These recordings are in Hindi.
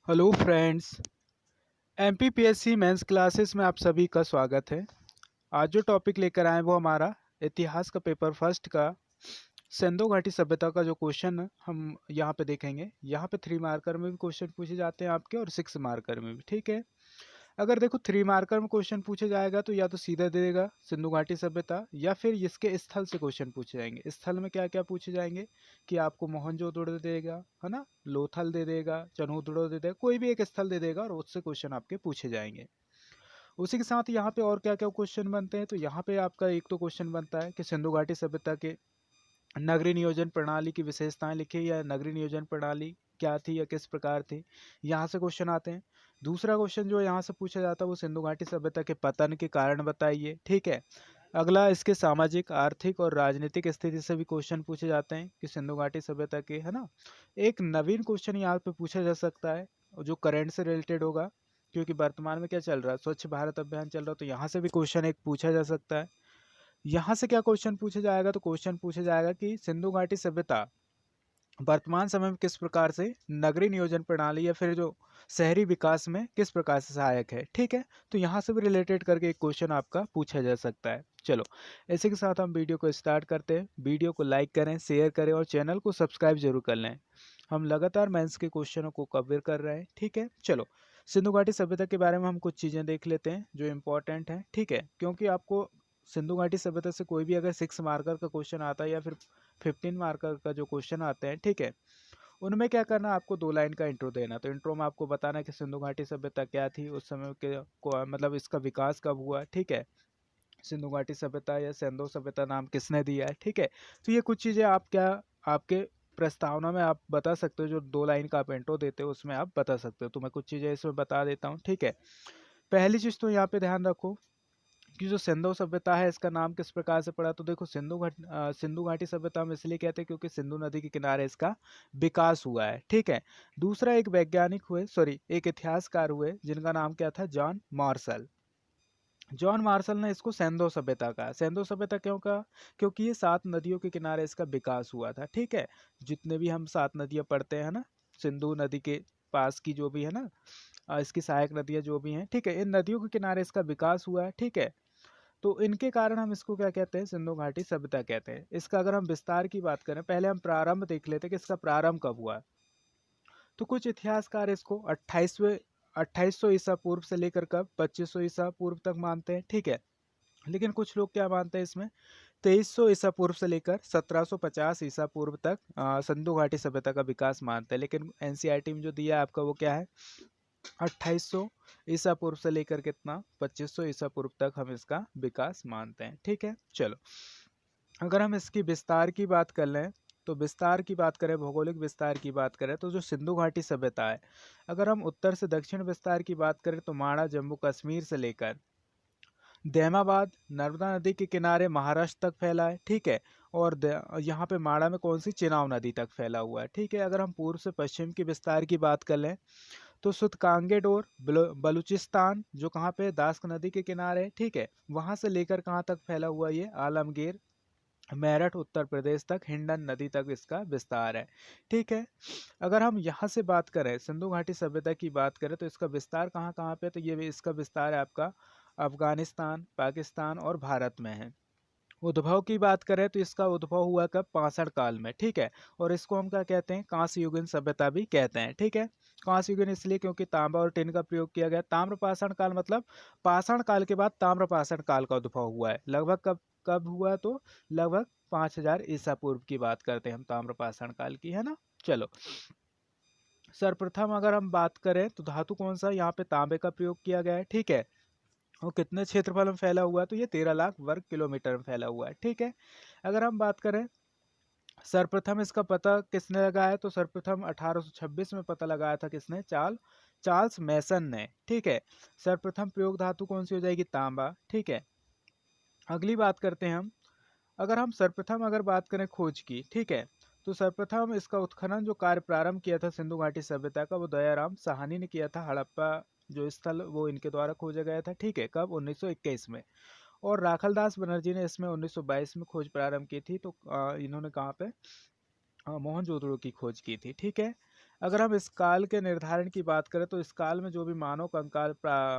Hello friends. MPPSC mains classes में आप सभी का स्वागत है। आज जो टॉपिक लेकर आए वो हमारा इतिहास का पेपर फर्स्ट का सिंधु घाटी सभ्यता का जो क्वेश्चन हम यहाँ पे देखेंगे। यहाँ पे 3 मार्कर में भी क्वेश्चन पूछे जाते हैं आपके और 6 मार्कर में भी, ठीक है। अगर देखो 3 मार्कर में क्वेश्चन पूछे जाएगा तो या तो सीधा दे देगा सिंधु घाटी सभ्यता, या फिर इसके स्थल से क्वेश्चन पूछे जाएंगे। स्थल में क्या क्या पूछे जाएंगे कि आपको मोहनजोदड़ो दे देगा, है ना, लोथल दे देगा, चनोदड़ो दे देगा, कोई भी एक स्थल दे देगा और उससे क्वेश्चन आपके पूछे जाएंगे। उसी के साथ यहाँ पे और क्या क्या क्वेश्चन बनते हैं, तो यहाँ पे आपका एक तो क्वेश्चन बनता है कि सिंधु घाटी सभ्यता के नगरीय नियोजन प्रणाली की विशेषताएं लिखिए, या नगरीय नियोजन प्रणाली क्या थी या किस प्रकार थी, यहाँ से क्वेश्चन आते हैं। दूसरा क्वेश्चन जो यहाँ से पूछा जाता है वो सिंधु घाटी सभ्यता के पतन के कारण बताइए, ठीक है। अगला इसके सामाजिक, आर्थिक और राजनीतिक स्थिति से भी क्वेश्चन पूछे जाते हैं कि सिंधु घाटी सभ्यता के, है ना। एक नवीन क्वेश्चन यहाँ पे पूछा जा सकता है जो करंट से रिलेटेड होगा, क्योंकि वर्तमान में क्या चल रहा है, स्वच्छ भारत अभियान चल रहा है, तो यहाँ से भी क्वेश्चन एक पूछा जा सकता है। यहाँ से क्या क्वेश्चन पूछा जाएगा, तो क्वेश्चन पूछा जाएगा कि सिंधु घाटी सभ्यता वर्तमान समय में किस प्रकार से नगरीय नियोजन प्रणाली या फिर जो शहरी विकास में किस प्रकार से सहायक है, ठीक है। तो यहाँ से भी रिलेटेड करके एक क्वेश्चन आपका पूछा जा सकता है। चलो, इसी के साथ हम वीडियो को स्टार्ट करते हैं। वीडियो को लाइक करें, शेयर करें और चैनल को सब्सक्राइब जरूर कर लें। हम लगातार मेंस के क्वेश्चनों को कवर कर रहे हैं, ठीक है। चलो, सिंधु घाटी सभ्यता के बारे में हम कुछ चीज़ें देख लेते हैं जो इम्पोर्टेंट हैं, ठीक है। क्योंकि आपको सिंधु घाटी सभ्यता से कोई भी अगर 6 मार्कर का क्वेश्चन आता है या फिर 15 मार्कर का जो क्वेश्चन आते हैं, ठीक है, उनमें क्या करना है, आपको 2 लाइन का इंट्रो देना। तो इंट्रो में आपको बताना है कि सिंधु घाटी सभ्यता क्या थी, उस समय के को मतलब इसका विकास कब हुआ, ठीक है। सिंधु घाटी सभ्यता या सिंधु सभ्यता नाम किसने दिया है, ठीक है। तो ये कुछ चीज़ें आप क्या आपके प्रस्तावना में आप बता सकते हो, जो 2 लाइन का आप इंट्रो देते हो उसमें आप बता सकते हो। तो मैं कुछ चीज़ें इसमें बता देता हूँ, ठीक है। पहली चीज़ तो यहाँ पे ध्यान रखो कि जो सिंधु सभ्यता है इसका नाम किस प्रकार से पड़ा। तो देखो, सिंधु घाटी सभ्यता हम इसलिए कहते हैं क्योंकि सिंधु नदी के किनारे इसका विकास हुआ है, ठीक है। दूसरा, एक वैज्ञानिक हुए, सॉरी, एक इतिहासकार हुए जिनका नाम क्या था, जॉन मार्शल। जॉन मार्शल ने इसको सिंधु सभ्यता कहा। सिंधु सभ्यता क्यों कहा, क्योंकि ये 7 नदियों के किनारे इसका विकास हुआ था, ठीक है। जितने भी हम 7 नदियां पढ़ते हैं ना, सिंधु नदी के पास की जो भी है ना, इसकी सहायक नदियां जो भी हैं, ठीक है, इन नदियों के किनारे इसका विकास हुआ है, ठीक है। तो इनके कारण हम इसको क्या कहते हैं, सिंधु घाटी सभ्यता कहते हैं। इसका अगर हम विस्तार की बात करें, पहले हम प्रारंभ देख लेते हैं कि इसका प्रारंभ कब हुआ। तो कुछ इतिहासकार इसको 2800 ईसा पूर्व से लेकर कब 2500 ईसा पूर्व तक मानते हैं, ठीक है। लेकिन कुछ लोग क्या मानते हैं इसमें, 2300 ईसा पूर्व से लेकर 1750 ईसा पूर्व तक सिंधु घाटी सभ्यता का विकास मानते हैं। लेकिन एनसीईआरटी में जो दिया है आपका वो क्या है, 2800 ईसा पूर्व से लेकर कितना 2500 ईसा पूर्व तक हम इसका विकास मानते हैं, ठीक है। चलो, अगर हम इसकी विस्तार की बात कर लें, तो विस्तार की बात करें, भौगोलिक विस्तार की बात करें, तो जो सिंधु घाटी सभ्यता है, अगर हम उत्तर से दक्षिण विस्तार की बात करें तो माणा जम्मू कश्मीर से लेकर दैमाबाद नर्मदा नदी के किनारे महाराष्ट्र तक फैला है, ठीक है। और यहाँ पे माणा में कौन सी, चिनाब नदी तक फैला हुआ है, ठीक है। अगर हम पूर्व से पश्चिम की विस्तार की बात कर लें तो सुतकांगेडोर बलूचिस्तान जो कहाँ पे, दास्क नदी के किनारे है, ठीक है, वहां से लेकर कहाँ तक फैला हुआ, ये आलमगीर मेरठ उत्तर प्रदेश तक हिंडन नदी तक इसका विस्तार है, ठीक है। अगर हम यहाँ से बात करें, सिंधु घाटी सभ्यता की बात करें, तो इसका विस्तार कहाँ कहाँ पे, तो ये भी इसका विस्तार है आपका अफगानिस्तान, पाकिस्तान और भारत में है। उद्भव की बात करें तो इसका उद्भव हुआ कब, पाषाण काल में, ठीक है। और इसको हम क्या कहते हैं, कांस्य युगीन सभ्यता भी कहते हैं, ठीक है। कांस्य युगीन इसलिए क्योंकि तांबा और टिन का प्रयोग किया गया। ताम्र पाषाण काल मतलब पाषाण काल के बाद ताम्र पाषाण काल का उद्भव हुआ है। लगभग कब कब हुआ, तो लगभग 5000 ईसा पूर्व की बात करते हैं हम ताम्र पाषाण काल की, है ना। चलो, सर्वप्रथम अगर हम बात करें तो धातु कौन सा, यहाँ पे तांबे का प्रयोग किया गया है, ठीक है। और कितने क्षेत्रफल में फैला हुआ है, तो ये 13 लाख वर्ग किलोमीटर में फैला हुआ है, ठीक है। अगर हम बात करें सर्वप्रथम इसका पता किसने लगाया, तो सर्वप्रथम 1826 में पता लगाया था, किसने, चार्ल्स मैसन ने, ठीक है। सर्वप्रथम प्रयोग धातु कौन सी हो जाएगी, तांबा, ठीक है। अगली बात करते हैं हम, अगर हम सर्वप्रथम अगर बात करें खोज की, ठीक है, तो सर्वप्रथम इसका उत्खनन जो कार्य प्रारंभ किया था सिंधु घाटी सभ्यता का, वो दयाराम साहनी ने किया था। हड़प्पा जो स्थल वो इनके द्वारा खोजा गया था, ठीक है, कब, 1921 में। और राखलदास बनर्जी ने इसमें 1922 में खोज प्रारंभ की थी। तो इन्होंने कहाँ पे, मोहनजोदड़ो की खोज की थी, ठीक है। अगर हम इस काल के निर्धारण की बात करें तो इस काल में जो भी मानव कंकाल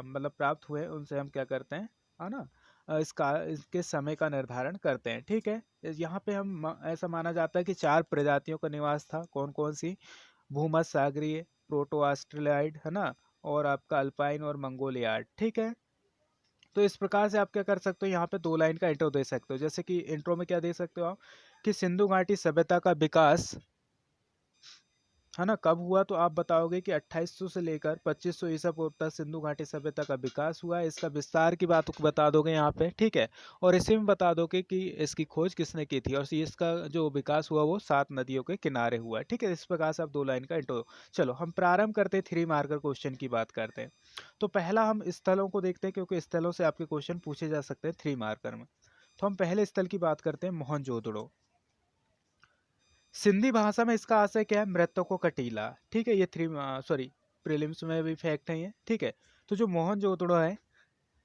मतलब प्राप्त हुए उनसे हम क्या करते हैं, है ना, इसके समय का निर्धारण करते हैं। ठीक है, यहाँ पे हम ऐसा माना जाता है कि 4 प्रजातियों का निवास था। कौन कौन सी? भूमध्य सागरीय, प्रोटो ऑस्ट्रेलॉइड, है ना, और आपका अल्पाइन और मंगोलियाड। ठीक है, तो इस प्रकार से आप क्या कर सकते हो, यहाँ पे 2 लाइन का इंट्रो दे सकते हो। जैसे कि इंट्रो में क्या दे सकते हो आप, कि सिंधु घाटी सभ्यता का विकास, है ना, कब हुआ? तो आप बताओगे कि 2800 से लेकर 2500 ईसा पूर्व तक सिंधु घाटी सभ्यता का विकास हुआ है। इसका विस्तार की बात बता दोगे यहाँ पे। ठीक है, और इसी में बता दोगे कि इसकी खोज किसने की थी, और इसका जो विकास हुआ वो 7 नदियों के किनारे हुआ है। ठीक है, इस प्रकार से आप 2 लाइन का इंट्रो। चलो हम प्रारंभ करते हैं 3 मार्कर क्वेश्चन की बात करते हैं। तो पहला हम स्थलों को देखते हैं, क्योंकि स्थलों से आपके क्वेश्चन पूछे जा सकते हैं 3 मार्कर में। तो हम पहले स्थल की बात करते हैं, मोहनजोदड़ो। सिंधी भाषा में इसका आशय क्या है? मृतकों का टीला। ठीक है, ये प्रीलिम्स में भी फैक्ट है ये। ठीक है, तो जो मोहनजोदड़ो है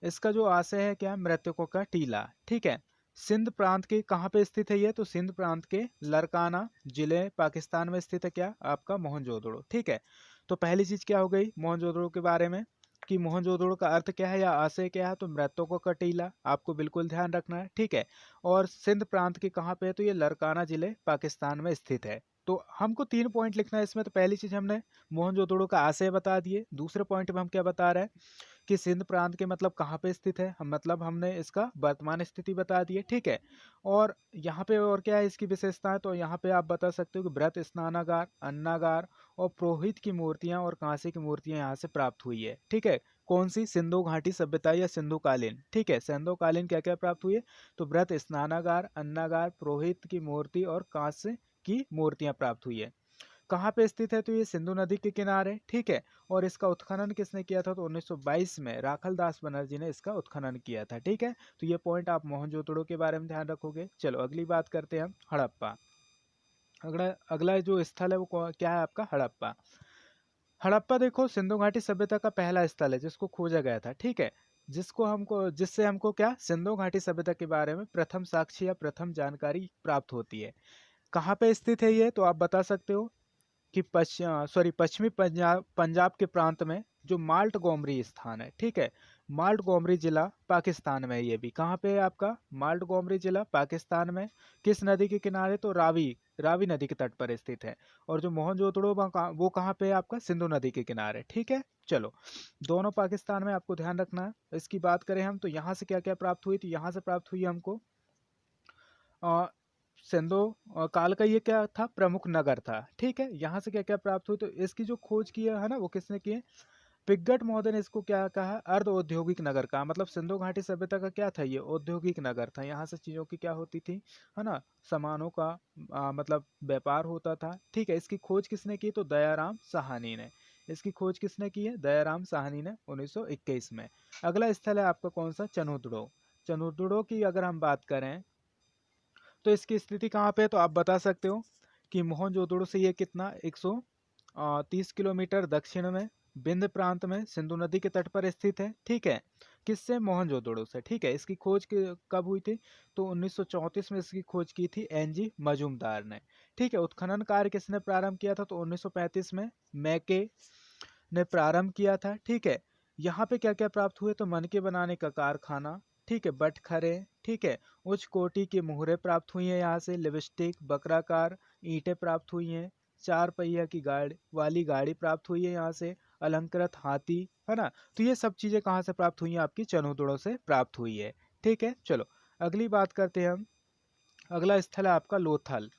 इसका जो आशय है क्या है? मृतकों का टीला। ठीक है, सिंध प्रांत के कहाँ पे स्थित है ये? तो सिंध प्रांत के लरकाना जिले पाकिस्तान में स्थित है क्या? आपका मोहनजोदड़ो। ठीक है, तो पहली चीज क्या हो गई मोहनजोदड़ो के बारे में, कि मोहनजोदड़ो का अर्थ क्या है या आशय क्या है? तो मृतकों का टीला, आपको बिल्कुल ध्यान रखना है। ठीक है, और सिंध प्रांत के कहाँ पे है? तो ये लरकाना जिले पाकिस्तान में स्थित है। तो हमको 3 पॉइंट लिखना है इसमें। तो पहली चीज हमने मोहनजोदड़ो का आशय बता दिए। दूसरे पॉइंट में हम क्या बता रहे हैं कि सिंध प्रांत के मतलब कहाँ पे स्थित है, हम मतलब हमने इसका वर्तमान स्थिति बता दी है। ठीक है, और यहाँ पे और क्या है इसकी विशेषता है? तो यहाँ पे आप बता सकते हो कि व्रत स्नानागार, अन्नागार और पुरोहित की मूर्तियां और कांसे की मूर्तियां यहाँ से प्राप्त हुई है। ठीक है, कौन सी? सिंधु घाटी सभ्यता या सिंधु कालीन। ठीक है, सिंधु कालीन क्या क्या प्राप्त हुई है? तो व्रत स्नानागार, अन्नागार, पुरोहित की मूर्ति और कांस्य की मूर्तियां प्राप्त हुई है। कहाँ पे स्थित है? तो ये सिंधु नदी के किनारे। ठीक है, और इसका उत्खनन किसने किया था? तो 1922 में राखल दास बनर्जी ने इसका उत्खनन किया था। ठीक है, तो ये पॉइंट आप मोहनजोदड़ो के बारे में ध्यान रखोगे। चलो अगली बात करते हैं हम, हड़प्पा। अगला अगला जो स्थल है वो क्या है आपका? हड़प्पा। हड़प्पा देखो सिंधु घाटी सभ्यता का पहला स्थल है जिसको खोजा गया था। ठीक है, जिससे हमको क्या सिंधु घाटी सभ्यता के बारे में प्रथम साक्ष्य या प्रथम जानकारी प्राप्त होती है। कहाँ पे स्थित है ये? तो आप बता सकते हो कि पश्चिमी पंजाब के प्रांत में जो माल्ट गोमरी स्थान है। ठीक है, माल्ट गोमरी जिला पाकिस्तान में है। ये भी कहाँ पे है आपका? माल्ट गोमरी जिला पाकिस्तान में। किस नदी के किनारे? तो रावी रावी नदी के तट पर स्थित है। और जो मोहनजोदड़ो वो कहाँ पे है आपका? सिंधु नदी के किनारे। ठीक है, चलो दोनों पाकिस्तान में, आपको ध्यान रखना है। इसकी बात करें हम तो यहाँ से क्या क्या प्राप्त हुई? तो यहाँ से प्राप्त हुई हमको सिंधु काल का ये क्या था? प्रमुख नगर था। ठीक है, यहाँ से क्या क्या प्राप्त हुई? तो इसकी जो खोज की है ना, वो किसने की है? पिग्गट महोदय ने इसको क्या कहा? अर्ध औद्योगिक नगर का। मतलब सिंधु घाटी सभ्यता का क्या था? ये औद्योगिक नगर था। यहाँ से चीजों की क्या होती थी, है ना, सामानों का मतलब व्यापार होता था। ठीक है, इसकी खोज किसने की? तो दयाराम साहनी ने। इसकी खोज किसने की है? दयाराम साहनी ने 1921 में। अगला स्थल है आपका कौन सा? चनुद्रो। चनुद्रो की अगर हम बात करें तो इसकी स्थिति कहाँ पे है? तो आप बता सकते हो कि मोहनजोदड़ो से ये कितना 130 किलोमीटर दक्षिण में विंध्य प्रांत में सिंधु नदी के तट पर स्थित है। ठीक है, किससे? मोहनजोदड़ो से। ठीक है, इसकी खोज कब हुई थी? तो 1934 में इसकी खोज की थी एनजी मजूमदार ने। ठीक है, उत्खनन कार्य किसने प्रारंभ किया था? तो 1935 में मैके ने प्रारंभ किया था। ठीक है, यहाँ पे क्या क्या प्राप्त हुए? तो मनके बनाने का कारखाना। ठीक है, बटखरे। ठीक है, उच्च कोटि की मुहरें प्राप्त हुई हैं यहाँ से, लिपस्टिक, बकराकार ईंटें प्राप्त हुई हैं, 4 पहिया की गाड़ी वाली गाड़ी प्राप्त हुई है यहाँ से, अलंकृत हाथी, है ना। तो ये सब चीजें कहाँ से प्राप्त हुई हैं? आपकी चनोदड़ों से प्राप्त हुई है। ठीक है, चलो अगली बात करते हैं हम। अगला स्थल है आपका लोथल।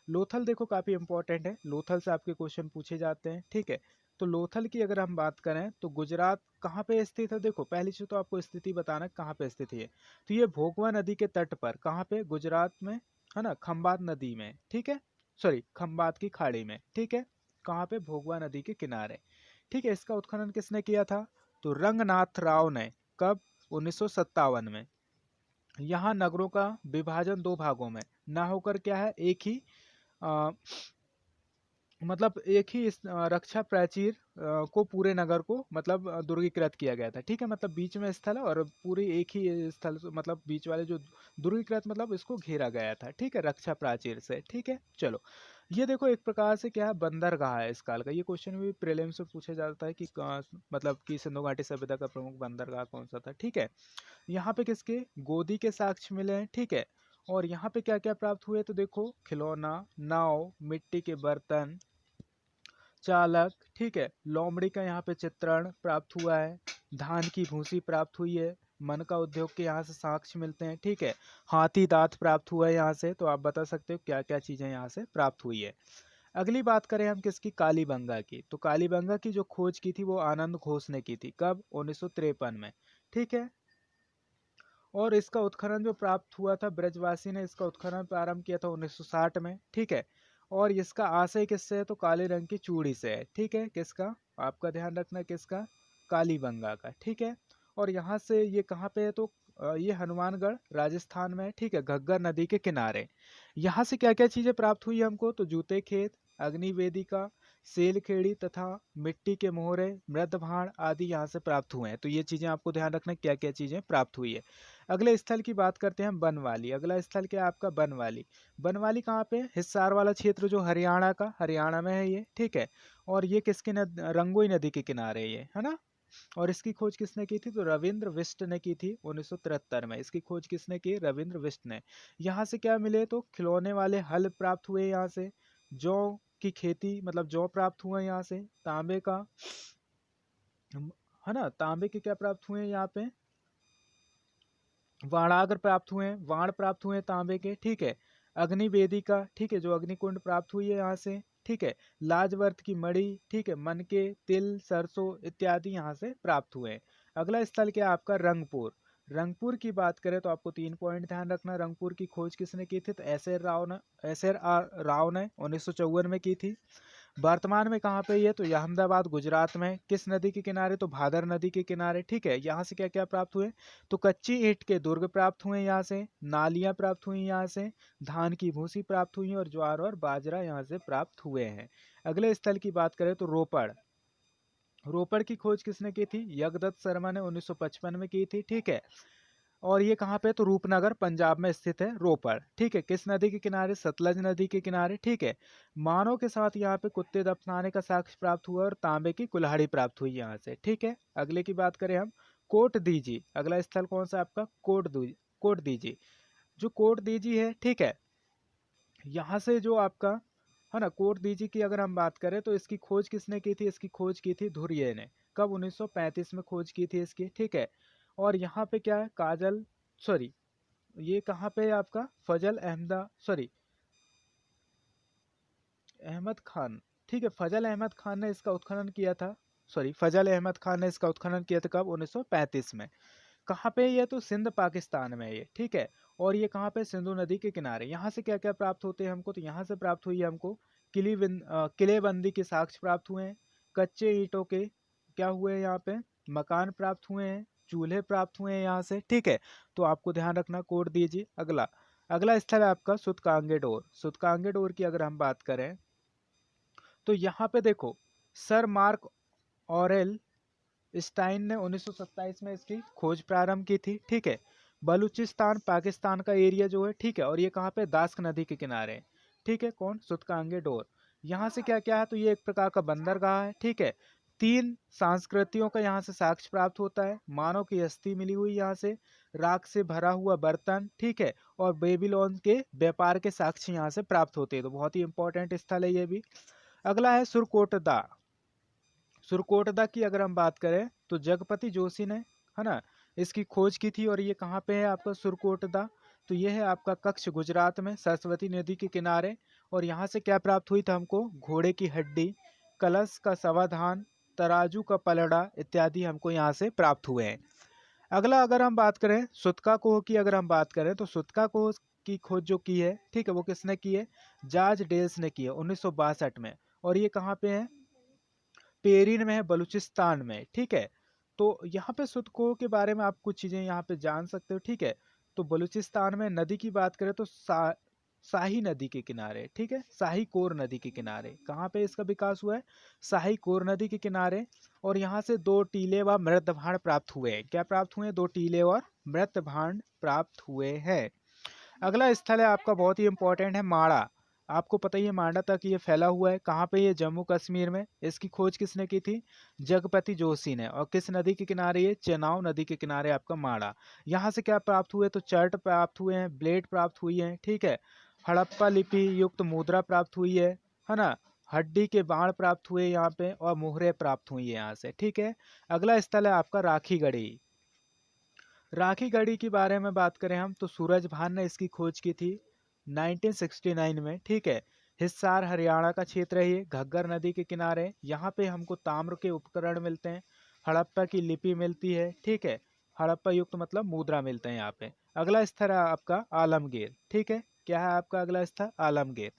लोथल देखो काफी इंपॉर्टेंट है, लोथल से आपके क्वेश्चन पूछे जाते हैं। ठीक है, तो लोथल की अगर हम बात करें तो गुजरात कहाँ पे स्थित है? देखो पहली चीज तो आपको स्थिति बताना कहाँ पे स्थित है। तो ये भोगवा नदी के तट पर, कहाँ पे? गुजरात में, है ना, खंबात नदी में। ठीक है, खंबात की खाड़ी में। ठीक है, कहाँ पे? भोगवा नदी के किनारे। ठीक है, इसका उत्खनन किसने किया था? तो रंगनाथ राव ने। कब? 1957 में। यहाँ नगरों का विभाजन 2 भागों में ना होकर क्या है, आ, मतलब एक ही रक्षा प्राचीर को पूरे नगर को मतलब दुर्गीकृत किया गया था। ठीक है, मतलब बीच में स्थल है और पूरी एक ही स्थल मतलब बीच वाले जो दुर्गीकृत मतलब इसको घेरा गया था। ठीक है, रक्षा प्राचीर से। ठीक है, चलो ये देखो एक प्रकार से क्या है, बंदरगाह है इस काल का। ये क्वेश्चन भी प्रीलिम्स में पूछा जाता है कि मतलब कि सिंधु घाटी सभ्यता का प्रमुख बंदरगाह कौन सा था। ठीक है, यहाँ पे किसके गोदी के साक्ष्य मिले हैं। ठीक है, और यहाँ पे क्या क्या प्राप्त हुए, तो देखो खिलौना, नाव, मिट्टी के बर्तन, चालक, ठीक है, लोमड़ी का यहाँ पे चित्रण प्राप्त हुआ है, धान की भूसी प्राप्त हुई है, मन का उद्योग के यहाँ से साक्ष्य मिलते हैं। ठीक है, हाथी दांत प्राप्त हुआ है यहाँ से। तो आप बता सकते हो क्या क्या चीजें यहाँ से प्राप्त हुई है। अगली बात करें हम किसकी, कालीबंगा की। तो कालीबंगा की जो खोज की थी वो आनंद घोष ने की थी। कब, 1953 में। ठीक है, और इसका उत्खनन जो प्राप्त हुआ था, ब्रजवासी ने इसका उत्खनन प्रारंभ किया था 1960 में। ठीक है, और इसका आशय किससे है, तो काले रंग की चूड़ी से है। ठीक है, किसका, आपका ध्यान रखना किसका, कालीबंगा का। ठीक है, और यहाँ से ये कहाँ पे है, तो ये हनुमानगढ़ राजस्थान में है। ठीक है, घग्गर नदी के किनारे। यहाँ से क्या क्या चीजें प्राप्त हुई हमको, तो जूते खेत, अग्नि वेदिका, सेल खेड़ी तथा मिट्टी के मोहरे, मृद भाण आदि यहाँ से प्राप्त हुए हैं। तो ये चीजें आपको ध्यान रखना क्या क्या चीजें प्राप्त हुई है। अगले स्थल की बात करते हैं, बनवाली। अगला स्थल क्या है आपका, बनवाली। बनवाली कहाँ पे है, हिसार वाला क्षेत्र जो हरियाणा का, हरियाणा में है ये। ठीक है, और ये किसके रंगोई नदी के किनारे ये है ना। और इसकी खोज किसने की थी, तो रविंद्र बिष्ट ने की थी 1973 में। इसकी खोज किसने की, रविंद्र बिष्ट ने। यहाँ से क्या मिले, तो खिलौने वाले हल प्राप्त हुए यहाँ से, जौ की खेती मतलब जौ प्राप्त हुआ यहाँ से, तांबे का है ना, तांबे के क्या प्राप्त हुए यहाँ पे, वाणाग्र प्राप्त हुए हैं, वाण प्राप्त हुए हैं तांबे के। ठीक है, अग्नि वेदिका, ठीक है, जो अग्निकुंड प्राप्त हुई है यहाँ से। ठीक है, लाजवर्त की मणि, ठीक है, मन के तिल, सरसों इत्यादि यहाँ से प्राप्त हुए हैं। अगला स्थल क्या है आपका, रंगपुर। रंगपुर की बात करें तो आपको 3 पॉइंट ध्यान रखना। रंगपुर की खोज किसने की थी, तो एस आर राव ने 1954 में की थी। वर्तमान में कहाँ पे ये, तो ये अहमदाबाद गुजरात में। किस नदी के किनारे, तो भादर नदी के किनारे। ठीक है, यहाँ से क्या क्या प्राप्त हुए, तो कच्ची ईंट के दुर्ग प्राप्त हुए यहाँ से, नालियाँ प्राप्त हुई यहाँ से, धान की भूसी प्राप्त हुई, और ज्वार और बाजरा यहाँ से प्राप्त हुए हैं। अगले स्थल की बात करें तो रोपड़। रोपड़ की खोज किसने की थी, यज्ञदत्त शर्मा ने 1955 में की थी। ठीक है, और ये कहाँ पे, तो रूपनगर पंजाब में स्थित है रोपड़। ठीक है, किस नदी के किनारे, सतलज नदी के किनारे। ठीक है, मानव के साथ यहाँ पे कुत्ते दफनाने का साक्ष्य प्राप्त हुआ, और तांबे की कुल्हाड़ी प्राप्त हुई यहाँ से। ठीक है, अगले की बात करें हम, कोट दीजी। अगला स्थल कौन सा आपका, कोट दीजी। जो कोट दीजी है, ठीक है, यहाँ से जो आपका है ना, कोट दीजी की अगर हम बात करें तो इसकी खोज किसने की थी, इसकी खोज की थी धुर्ये ने। कब, 1935 में खोज की थी इसकी। ठीक है, और यहाँ पे क्या है, काजल, सॉरी, ये कहाँ पे है आपका, फजल अहमदा, सॉरी, अहमद खान। ठीक है, फजल अहमद खान ने इसका उत्खनन किया था। सॉरी, फजल अहमद खान ने इसका उत्खनन किया था कब, 1935 में। कहाँ पे ये, तो सिंध पाकिस्तान में ये। ठीक है, और ये कहाँ पे, सिंधु नदी के किनारे। यहाँ से क्या क्या प्राप्त होते हैं हमको, तो यहाँ से प्राप्त हुई है हमको किलेबंदी के साक्ष्य प्राप्त हुए हैं, कच्चे ईंटों के क्या हुए यहाँ पे, मकान प्राप्त हुए हैं, चूल्हे प्राप्त हुए हैं यहाँ से। ठीक है, तो आपको ध्यान रखना, कोड दीजिए। अगला अगला स्थल है आपका सुतकांगे डोर। सुतकांगे डोर की अगर हम बात करें तो यहाँ पे देखो, सर मार्क ऑरेल स्टाइन ने 1927 में इसकी खोज प्रारंभ की थी। ठीक है, बलूचिस्तान पाकिस्तान का एरिया जो है। ठीक है, और ये कहाँ पे, दास्क नदी के किनारे है। ठीक है, कौन, सुतकांगे डोर। यहाँ से क्या क्या है, तो ये एक प्रकार का बंदरगाह है। ठीक है, 3 संस्कृतियों का यहाँ से साक्ष्य प्राप्त होता है, मानव की अस्थि मिली हुई यहाँ से, राख से भरा हुआ बर्तन। ठीक है, और बेबीलोन के व्यापार के साक्ष्य यहाँ से प्राप्त होते हैं। तो बहुत ही इंपॉर्टेंट स्थल है ये भी। अगला है सुरकोटदा। सुरकोटदा की अगर हम बात करें तो जगपति जोशी ने, है ना, इसकी खोज की थी। और ये कहाँ पे है आपका सुरकोटदा, तो ये है आपका कच्छ गुजरात में, सरस्वती नदी के किनारे। और यहाँ से क्या प्राप्त हुई था हमको, घोड़े की हड्डी, कलश का समाधान, तराजू का पलड़ा इत्यादि हमको यहाँ से प्राप्त हुए हैं। अगला अगर हम बात करें सुतका कोह की, अगर हम बात करें तो सुतका कोह की खोज जो की है, ठीक है, वो किसने की है, जॉर्ज डेल्स ने की है 1962 में। और ये कहाँ पे है, पेरिन में है, बलूचिस्तान में। ठीक है, तो यहाँ पे सुतकोह के बारे में आप कुछ चीजें यहाँ पे जान सकते हो। ठीक है, तो बलूचिस्तान में नदी की बात करें तो शाही नदी के किनारे। ठीक है, शाही कोर नदी के किनारे। कहाँ पे इसका विकास हुआ है, शाही कोर नदी के किनारे। और यहाँ से 2 टीले व मृत भांड प्राप्त हुए हैं। क्या प्राप्त हुए हैं, 2 टीले और मृत भांड प्राप्त हुए हैं। अगला स्थल है आपका बहुत ही इंपॉर्टेंट है, माड़ा। आपको पता ही है मांडा तक ये फैला हुआ है। कहाँ पे? ये जम्मू कश्मीर में। इसकी खोज किसने की थी? जगपति जोशी ने। और किस नदी के किनारे? ये चेनाब नदी के किनारे आपका मांडा। यहाँ से क्या प्राप्त हुए? तो चार्ट प्राप्त हुए हैं, ब्लेड प्राप्त हुई है, ठीक है, हड़प्पा लिपि युक्त मुद्रा प्राप्त हुई है ना, हड्डी के बाण प्राप्त हुए यहाँ पे, और मुहरे प्राप्त हुई है यहाँ से, ठीक है। अगला स्थल है आपका राखी गढ़ी। राखी गढ़ी के बारे में बात करें हम तो सूरज भान ने इसकी खोज की थी 1969 में, ठीक है। हिसार हरियाणा का क्षेत्र है ये, घग्गर नदी के किनारे। यहाँ पे हमको ताम्र के उपकरण मिलते हैं, हड़प्पा की लिपि मिलती है, ठीक है, हड़प्पा युक्त मतलब मुद्रा मिलते हैं यहाँ पे। अगला स्थल है आपका आलमगीर, ठीक है। क्या है आपका अगला स्थल? आलमगीर।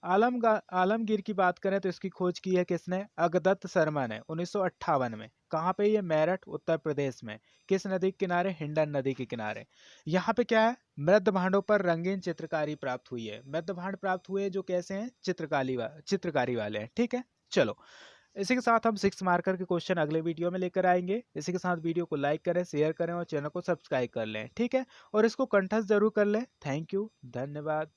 आलमगीर की बात करें तो इसकी खोज की है किसने? अगदत्त शर्मा ने 1958 में। कहाँ पे? ये मेरठ उत्तर प्रदेश में। किस नदी के किनारे? हिंडन नदी के किनारे। यहाँ पे क्या है? मृद भांडों पर रंगीन चित्रकारी प्राप्त हुई है। मृद भांड प्राप्त हुए जो कैसे हैं? चित्रकारी वाले हैं, ठीक है। चलो, इसी के साथ हम 6 मार्कर के क्वेश्चन अगले वीडियो में लेकर आएंगे। इसी के साथ वीडियो को लाइक करें, शेयर करें और चैनल को सब्सक्राइब कर लें, ठीक है। और इसको कंठस्थ जरूर कर लें। थैंक यू, धन्यवाद।